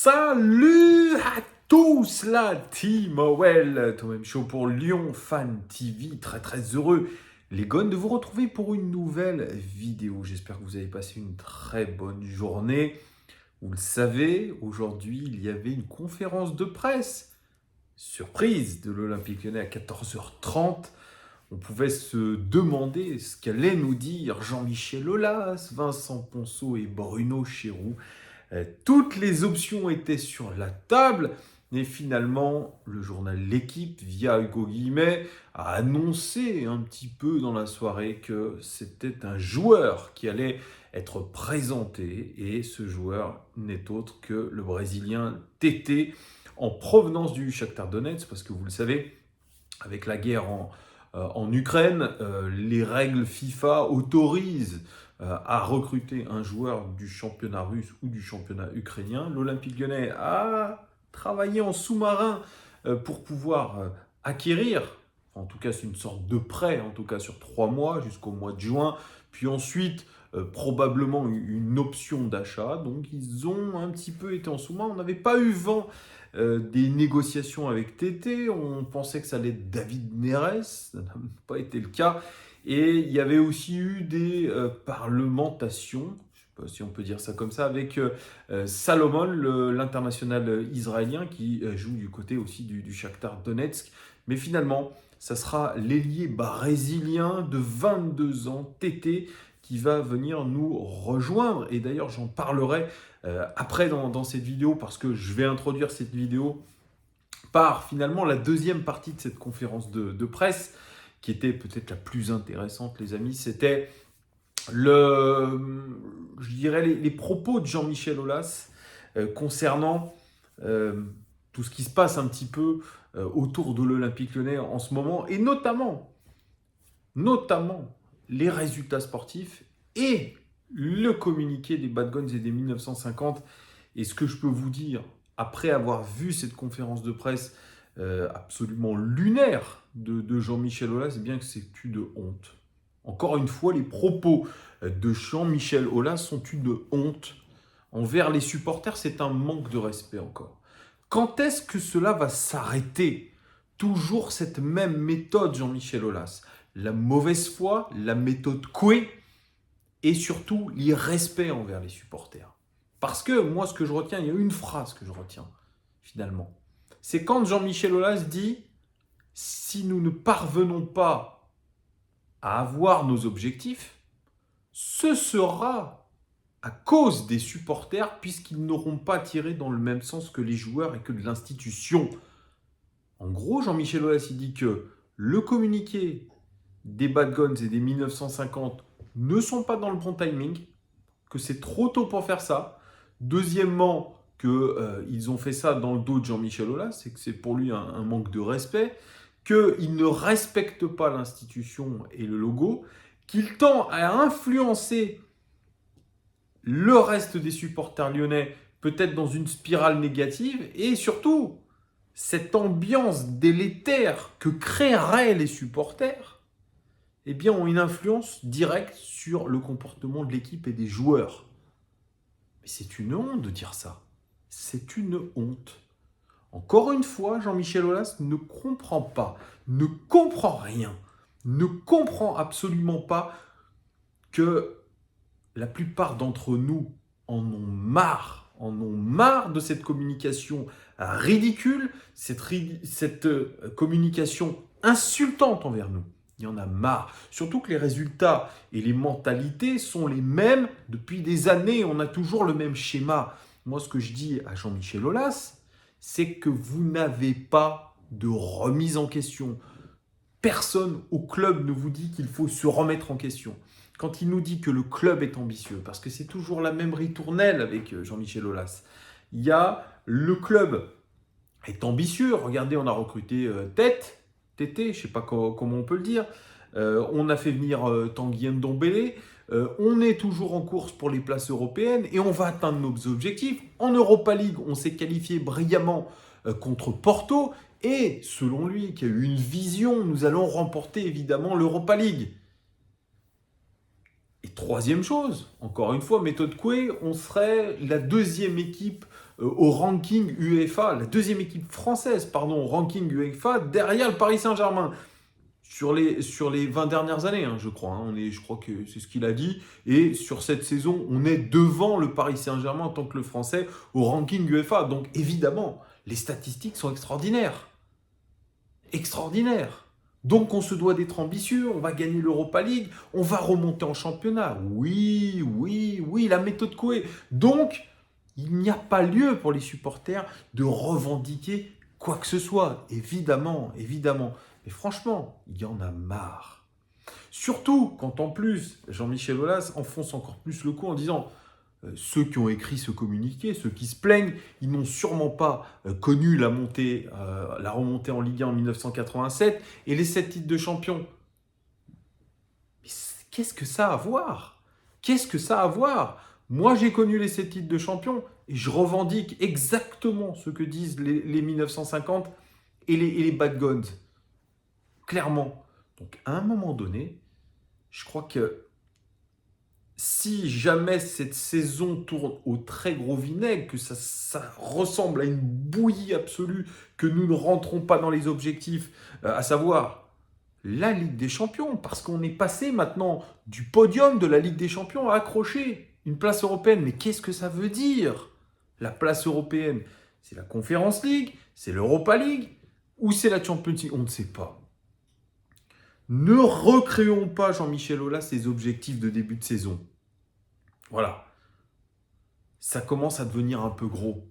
Salut à tous la team OL, toi-même chaud pour Lyon Fan TV, très heureux les gones de vous retrouver pour une nouvelle vidéo. J'espère que vous avez passé une très bonne journée. Vous le savez, aujourd'hui il y avait une conférence de presse surprise de l'Olympique Lyonnais à 14h30. On pouvait se demander ce qu'allaient nous dire Jean-Michel Aulas, Vincent Ponceau et Bruno Chéroux. Toutes les options étaient sur la table, et finalement, le journal L'Équipe, via Hugo Guillemet, a annoncé un petit peu dans la soirée que c'était un joueur qui allait être présenté, et ce joueur n'est autre que le Brésilien Tété, en provenance du Shakhtar Donetsk, parce que vous le savez, avec la guerre en Ukraine, les règles FIFA autorisent à recruter un joueur du championnat russe ou du championnat ukrainien. L'Olympique Lyonnais a travaillé en sous-marin pour pouvoir acquérir, en tout cas c'est une sorte de prêt, en tout cas sur 3 mois jusqu'au mois de juin, puis ensuite probablement une option d'achat. Donc ils ont un petit peu été en sous-main. On n'avait pas eu vent des négociations avec Tété. On pensait que ça allait être David Neres, ça n'a pas été le cas. Et il y avait aussi eu des parlementations, je ne sais pas si on peut dire ça comme ça, avec Salomon, l'international israélien, qui joue du côté aussi du Shakhtar Donetsk. Mais finalement, ça sera l'ailier brésilien de 22 ans, Tété, qui va venir nous rejoindre. Et d'ailleurs, j'en parlerai après dans cette vidéo, parce que je vais introduire cette vidéo par finalement la deuxième partie de cette conférence de presse, qui était peut-être la plus intéressante, les amis. C'était je dirais les propos de Jean-Michel Aulas concernant tout ce qui se passe un petit peu autour de l'Olympique Lyonnais en ce moment, et notamment les résultats sportifs et le communiqué des Bad Guns et des 1950. Et ce que je peux vous dire, après avoir vu cette conférence de presse absolument lunaire de Jean-Michel Aulas, c'est bien que c'est une honte. Encore une fois, les propos de Jean-Michel Aulas sont une honte envers les supporters. C'est un manque de respect encore. Quand est-ce que cela va s'arrêter? Toujours cette même méthode, Jean-Michel Aulas. La mauvaise foi, la méthode Coué, et surtout l'irrespect envers les supporters. Parce que moi, ce que je retiens, il y a une phrase que je retiens, finalement. C'est quand Jean-Michel Aulas dit « Si nous ne parvenons pas à avoir nos objectifs, ce sera à cause des supporters, puisqu'ils n'auront pas tiré dans le même sens que les joueurs et que de l'institution. » En gros, Jean-Michel Aulas, il dit que le communiqué des Bad Guns et des 1950 ne sont pas dans le bon timing, que c'est trop tôt pour faire ça. Deuxièmement, qu'ils ont fait ça dans le dos de Jean-Michel Aulas, et que c'est pour lui un manque de respect, qu'il ne respecte pas l'institution et le logo, qu'il tend à influencer le reste des supporters lyonnais, peut-être dans une spirale négative, et surtout, cette ambiance délétère que créeraient les supporters, eh bien, ont une influence directe sur le comportement de l'équipe et des joueurs. Mais c'est une honte de dire ça. C'est une honte. Encore une fois, Jean-Michel Aulas ne comprend pas, ne comprend rien, ne comprend absolument pas que la plupart d'entre nous en ont marre de cette communication ridicule, cette communication insultante envers nous. Il y en a marre. Surtout que les résultats et les mentalités sont les mêmes depuis des années. On a toujours le même schéma. Moi, ce que je dis à Jean-Michel Aulas, c'est que vous n'avez pas de remise en question. Personne au club ne vous dit qu'il faut se remettre en question. Quand il nous dit que le club est ambitieux, parce que c'est toujours la même ritournelle avec Jean-Michel Aulas, il y a le club est ambitieux. Regardez, on a recruté Tété, je ne sais pas comment on peut le dire. On a fait venir Tanguy Ndombele. On est toujours en course pour les places européennes et on va atteindre nos objectifs. En Europa League, on s'est qualifié brillamment contre Porto. Et selon lui, qui a eu une vision, nous allons remporter évidemment l'Europa League. Et troisième chose, encore une fois, méthode Coué, on serait la deuxième équipe au ranking UEFA, la deuxième équipe française, pardon, au ranking UEFA, derrière le Paris Saint-Germain. Sur les 20 dernières années, je crois. Je crois que c'est ce qu'il a dit. Et sur cette saison, on est devant le Paris Saint-Germain en tant que le Français au ranking UEFA. Donc évidemment, les statistiques sont extraordinaires. Extraordinaires. Donc on se doit d'être ambitieux, on va gagner l'Europa League, on va remonter en championnat. Oui, oui, oui, la méthode Coué. Donc, il n'y a pas lieu pour les supporters de revendiquer quoi que ce soit. Évidemment, évidemment. Mais franchement, il y en a marre. Surtout quand en plus, Jean-Michel Aulas enfonce encore plus le coup en disant ceux qui ont écrit ce communiqué, ceux qui se plaignent, ils n'ont sûrement pas connu la remontée en Ligue 1 en 1987 et les 7 titres de champion. Mais qu'est-ce que ça a à voir? Qu'est-ce que ça a à voir? Moi, j'ai connu les 7 titres de champion et je revendique exactement ce que disent les 1950 et les Bad Guns. Clairement. Donc, à un moment donné, je crois que si jamais cette saison tourne au très gros vinaigre, que ça ressemble à une bouillie absolue, que nous ne rentrons pas dans les objectifs, à savoir la Ligue des Champions, parce qu'on est passé maintenant du podium de la Ligue des Champions à accrocher une place européenne. Mais qu'est-ce que ça veut dire, la place européenne? C'est la Conference League, c'est l'Europa League, ou c'est la Champions League? On ne sait pas. Ne recréons pas, Jean-Michel Aulas, ces objectifs de début de saison. Voilà. Ça commence à devenir un peu gros.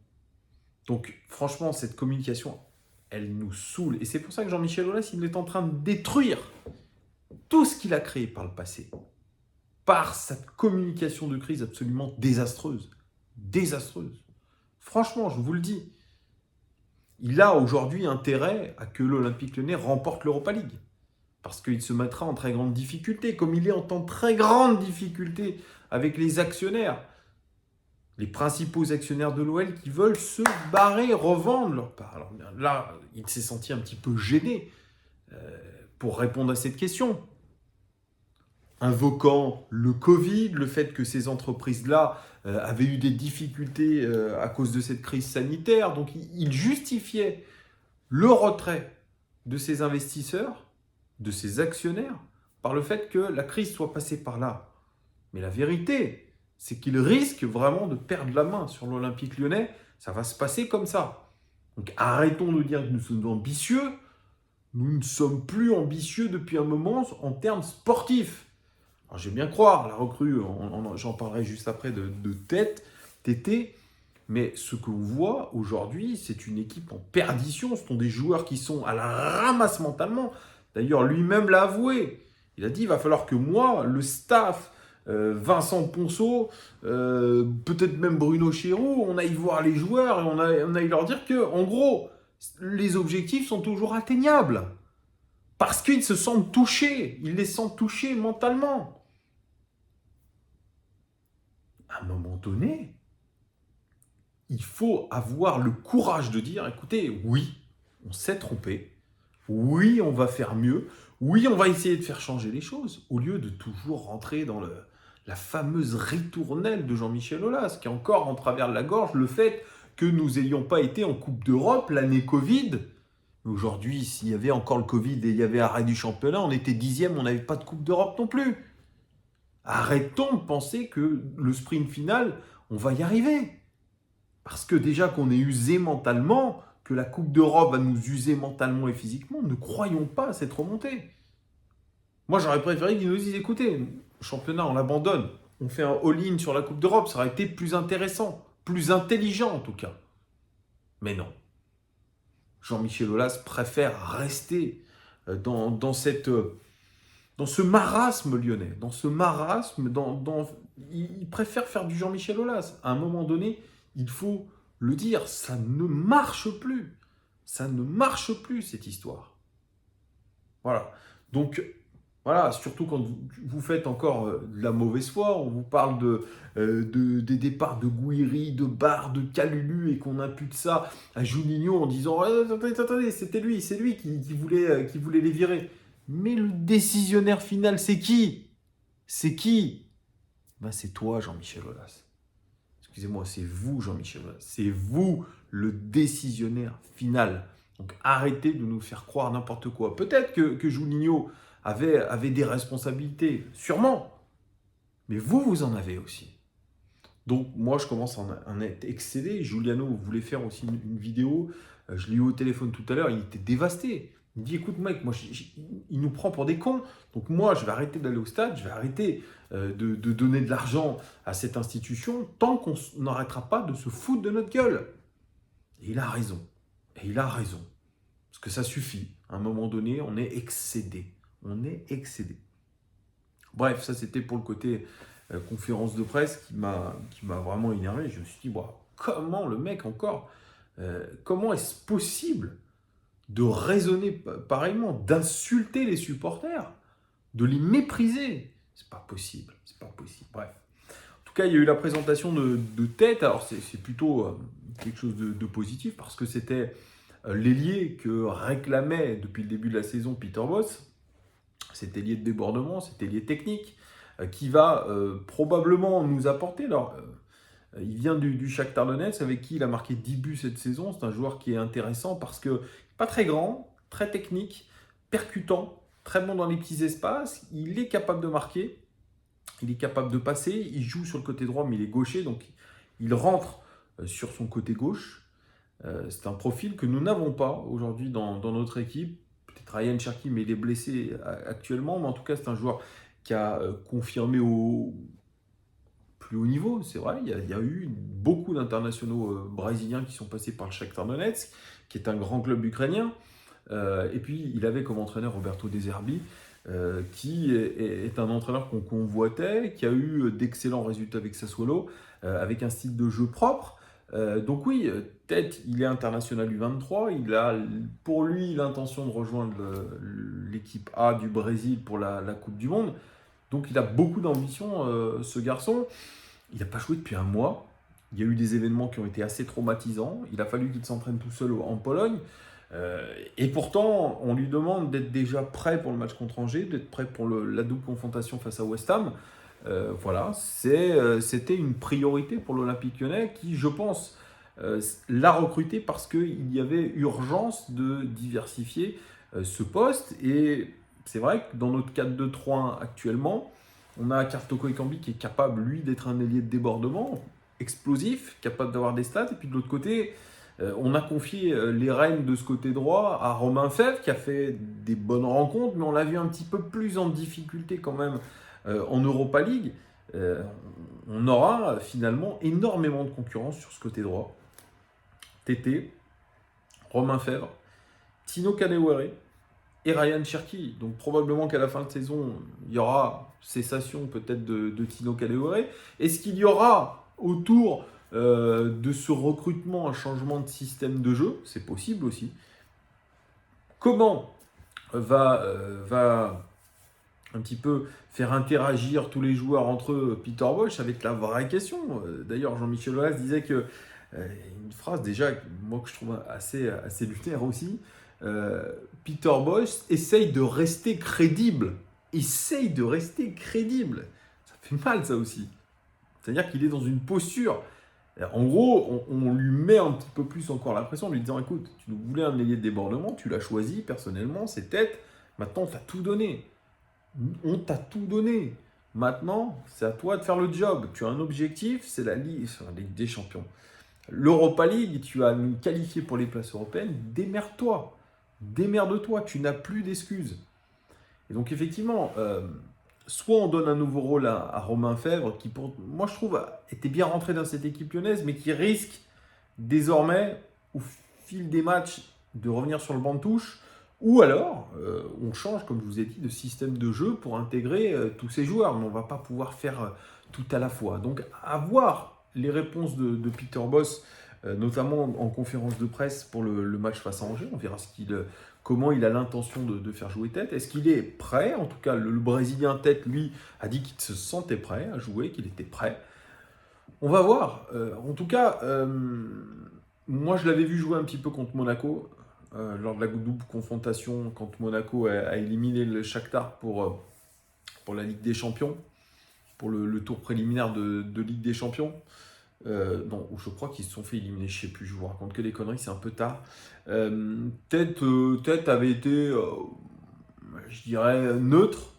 Donc, franchement, cette communication, elle nous saoule. Et c'est pour ça que Jean-Michel Aulas, il est en train de détruire tout ce qu'il a créé par le passé. Par cette communication de crise absolument désastreuse. Désastreuse. Franchement, je vous le dis. Il a aujourd'hui intérêt à que l'Olympique Lyonnais remporte l'Europa League. Parce qu'il se mettra en très grande difficulté, comme il est en très grande difficulté avec les actionnaires, les principaux actionnaires de l'OL qui veulent se barrer, revendre leur part. Alors là, il s'est senti un petit peu gêné pour répondre à cette question, invoquant le Covid, le fait que ces entreprises-là avaient eu des difficultés à cause de cette crise sanitaire. Donc il justifiait le retrait de ces investisseurs, de ces actionnaires, par le fait que la crise soit passée par là. Mais la vérité, c'est qu'ils risquent vraiment de perdre la main sur l'Olympique Lyonnais. Ça va se passer comme ça. Donc arrêtons de dire que nous sommes ambitieux. Nous ne sommes plus ambitieux depuis un moment en termes sportifs. Alors je vais bien croire, la recrue, j'en parlerai juste après de Tété, mais ce que vous voyez aujourd'hui, c'est une équipe en perdition. Ce sont des joueurs qui sont à la ramasse mentalement. D'ailleurs, lui-même l'a avoué. Il a dit, il va falloir que moi, le staff, Vincent Ponceau, peut-être même Bruno Chéroux, on aille voir les joueurs et on aille leur dire que, en gros, les objectifs sont toujours atteignables. Parce qu'ils se sentent touchés. Ils les sentent touchés mentalement. À un moment donné, il faut avoir le courage de dire, écoutez, oui, on s'est trompé. Oui, on va faire mieux. Oui, on va essayer de faire changer les choses, au lieu de toujours rentrer dans la fameuse ritournelle de Jean-Michel Aulas, qui est encore en travers de la gorge le fait que nous n'ayons pas été en Coupe d'Europe l'année Covid. Aujourd'hui, s'il y avait encore le Covid et il y avait arrêt du championnat, on était 10e, on n'avait pas de Coupe d'Europe non plus. Arrêtons de penser que le sprint final, on va y arriver. Parce que déjà qu'on est usé mentalement, que la Coupe d'Europe va nous user mentalement et physiquement, ne croyons pas à cette remontée. Moi, j'aurais préféré qu'ils nous disent, écoutez, le championnat, on l'abandonne. On fait un all-in sur la Coupe d'Europe, ça aurait été plus intéressant, plus intelligent en tout cas. Mais non. Jean-Michel Aulas préfère rester dans ce marasme lyonnais, dans ce marasme, il préfère faire du Jean-Michel Aulas. À un moment donné, il faut le dire, ça ne marche plus. Ça ne marche plus, cette histoire. Voilà. Donc, voilà, surtout quand vous faites encore de la mauvaise foi, on vous parle des départs de Gouiri, de Barre, de Calulu, et qu'on impute ça à Juninho en disant attendez, c'était lui, c'est lui qui voulait les virer. Mais le décisionnaire final, c'est qui? C'est qui? Ben, c'est toi, Jean-Michel Aulas. excusez-moi, c'est vous, Jean-Michel Aulas, c'est vous le décisionnaire final. Donc arrêtez de nous faire croire n'importe quoi. Peut-être que Juninho avait des responsabilités, sûrement, mais vous en avez aussi. Donc moi, je commence à en être excédé. Giuliano voulait faire aussi une vidéo. Je l'ai eu au téléphone tout à l'heure, il était dévasté. Il me dit, écoute mec, moi, il nous prend pour des cons. Donc moi, je vais arrêter d'aller au stade, je vais arrêter de donner de l'argent à cette institution tant qu'on n'arrêtera pas de se foutre de notre gueule. Et il a raison. Et il a raison. Parce que ça suffit. À un moment donné, on est excédé. On est excédé. Bref, ça c'était pour le côté conférence de presse qui m'a vraiment énervé. Je me suis dit, wow, comment le mec encore, comment est-ce possible de raisonner pareillement, d'insulter les supporters, de les mépriser? C'est pas possible, c'est pas possible. Bref. En tout cas, il y a eu la présentation de tête. Alors c'est plutôt quelque chose de positif parce que c'était l'ailier que réclamait depuis le début de la saison Peter Bosz. Cet ailier de débordement, cet ailier technique, qui va probablement nous apporter. Alors, il vient du Shakhtar Donetsk, avec qui il a marqué 10 buts cette saison. C'est un joueur qui est intéressant parce que pas très grand, très technique, percutant, très bon dans les petits espaces. Il est capable de marquer, il est capable de passer. Il joue sur le côté droit, mais il est gaucher, donc il rentre sur son côté gauche. C'est un profil que nous n'avons pas aujourd'hui dans notre équipe. Peut-être Ryan Cherki, mais il est blessé actuellement. Mais en tout cas, c'est un joueur qui a confirmé au plus haut niveau. C'est vrai, il y a eu beaucoup d'internationaux brésiliens qui sont passés par le Shakhtar Donetsk, qui est un grand club ukrainien. Et puis, il avait comme entraîneur Roberto De Zerbi, qui est un entraîneur qu'on convoitait, qui a eu d'excellents résultats avec Sassuolo, avec un style de jeu propre. Donc oui, Tête, il est international U23, il a pour lui l'intention de rejoindre l'équipe A du Brésil pour la Coupe du Monde. Donc il a beaucoup d'ambition, ce garçon. Il n'a pas joué depuis un mois. Il y a eu des événements qui ont été assez traumatisants. Il a fallu qu'il s'entraîne tout seul en Pologne. Et pourtant, on lui demande d'être déjà prêt pour le match contre Angers, d'être prêt pour la double confrontation face à West Ham. Voilà, c'était une priorité pour l'Olympique Lyonnais qui, je pense, l'a recruté parce qu'il y avait urgence de diversifier ce poste. Et c'est vrai que dans notre 4-2-3-1 actuellement, on a Kartoko Ekambi qui est capable, lui, d'être un ailier de débordement, explosif, capable d'avoir des stats. Et puis de l'autre côté, on a confié les rênes de ce côté droit à Romain Fèvre qui a fait des bonnes rencontres, mais on l'a vu un petit peu plus en difficulté quand même en Europa League. On aura finalement énormément de concurrence sur ce côté droit. Tété, Romain Fèvre, Tino Kadewere et Ryan Cherki. Donc probablement qu'à la fin de saison, il y aura cessation peut-être de Tino Kadewere. Est-ce qu'il y aura autour de ce recrutement un changement de système de jeu? C'est possible aussi. Comment va un petit peu faire interagir tous les joueurs entre eux, Peter Bosz, avec la vraie question. D'ailleurs, Jean-Michel Aulas disait que, une phrase déjà, moi que je trouve assez lunaire aussi, Peter Bosz essaye de rester crédible. Essaye de rester crédible. Ça fait mal ça aussi. C'est-à-dire qu'il est dans une posture. En gros, on lui met un petit peu plus encore la pression en lui disant, écoute, tu nous voulais un ailier de débordement, tu l'as choisi personnellement, c'est Tête, maintenant tu as tout donné. On t'a tout donné. Maintenant, c'est à toi de faire le job. Tu as un objectif, c'est la Ligue des Champions. L'Europa League, tu as nous qualifié pour les places européennes. Démerde-toi. Démerde-toi. Tu n'as plus d'excuses. Et donc, effectivement, soit on donne un nouveau rôle à Romain Fèvre, qui, moi, je trouve, était bien rentré dans cette équipe lyonnaise, mais qui risque désormais, au fil des matchs, de revenir sur le banc de touche. Ou alors, on change, comme je vous ai dit, de système de jeu pour intégrer tous ces joueurs. Mais on ne va pas pouvoir faire tout à la fois. Donc, avoir les réponses de Peter Bosz, notamment en conférence de presse pour le match face à Angers. On verra comment il a l'intention de faire jouer Tête. Est-ce qu'il est prêt? En tout cas, le Brésilien Tête, lui, a dit qu'il se sentait prêt à jouer, qu'il était prêt. On va voir. En tout cas, moi, je l'avais vu jouer un petit peu contre Monaco. Lors de la double confrontation quand Monaco a éliminé le Shakhtar pour la Ligue des Champions, pour le tour préliminaire de Ligue des Champions. Non, je crois qu'ils se sont fait éliminer, je sais plus, je vous raconte que des conneries, c'est un peu tard. Tête avait été, je dirais, neutre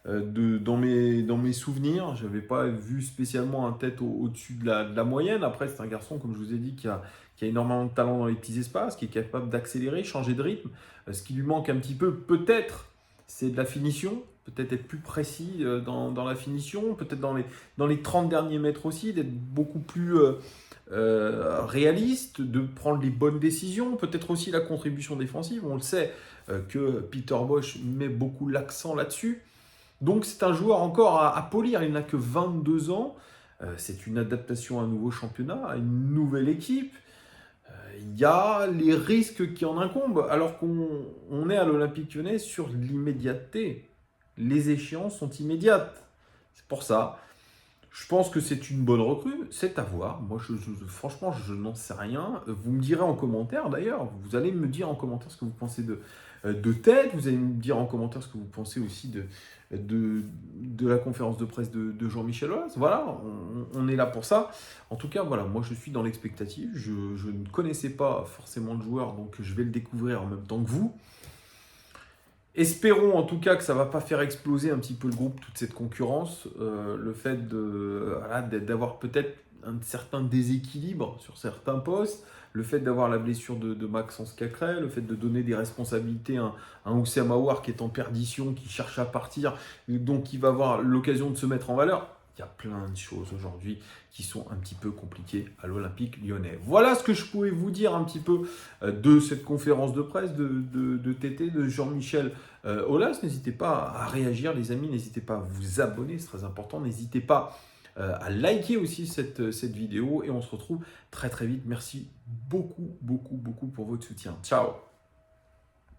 dans mes souvenirs. Je n'avais pas vu spécialement un tête au-dessus de la moyenne. Après, c'est un garçon, comme je vous ai dit, qui a énormément de talent dans les petits espaces, qui est capable d'accélérer, changer de rythme. Ce qui lui manque un petit peu, peut-être, c'est de la finition. Peut-être être plus précis dans la finition, peut-être dans les 30 derniers mètres aussi, d'être beaucoup plus réaliste, de prendre les bonnes décisions, peut-être aussi la contribution défensive. On le sait que Peter Bosch met beaucoup l'accent là-dessus. Donc c'est un joueur encore à polir, il n'a que 22 ans. C'est une adaptation à un nouveau championnat, à une nouvelle équipe. Il y a les risques qui en incombent, alors qu'on est à l'Olympique Lyonnais sur l'immédiateté. Les échéances sont immédiates. C'est pour ça. Je pense que c'est une bonne recrue, c'est à voir. Moi, franchement, je n'en sais rien. Vous me direz en commentaire, d'ailleurs, vous allez me dire en commentaire ce que vous pensez de Tête, vous allez me dire en commentaire ce que vous pensez aussi de la conférence de presse de Jean-Michel Aulas. Voilà, on est là pour ça. En tout cas, voilà, moi, je suis dans l'expectative. Je ne connaissais pas forcément le joueur, donc je vais le découvrir en même temps que vous. Espérons en tout cas que ça ne va pas faire exploser un petit peu le groupe, toute cette concurrence. Le fait d'avoir peut-être un certain déséquilibre sur certains postes, le fait d'avoir la blessure de Maxence Cacré, le fait de donner des responsabilités à un Oussama Aouar qui est en perdition, qui cherche à partir, donc qui va avoir l'occasion de se mettre en valeur. Il y a plein de choses aujourd'hui qui sont un petit peu compliquées à l'Olympique Lyonnais. Voilà ce que je pouvais vous dire un petit peu de cette conférence de presse de TT, de Jean-Michel Aulas. N'hésitez pas à réagir, les amis. N'hésitez pas à vous abonner, c'est très important. N'hésitez pas à liker aussi cette vidéo. Et on se retrouve très très vite. Merci beaucoup, beaucoup, beaucoup pour votre soutien. Ciao!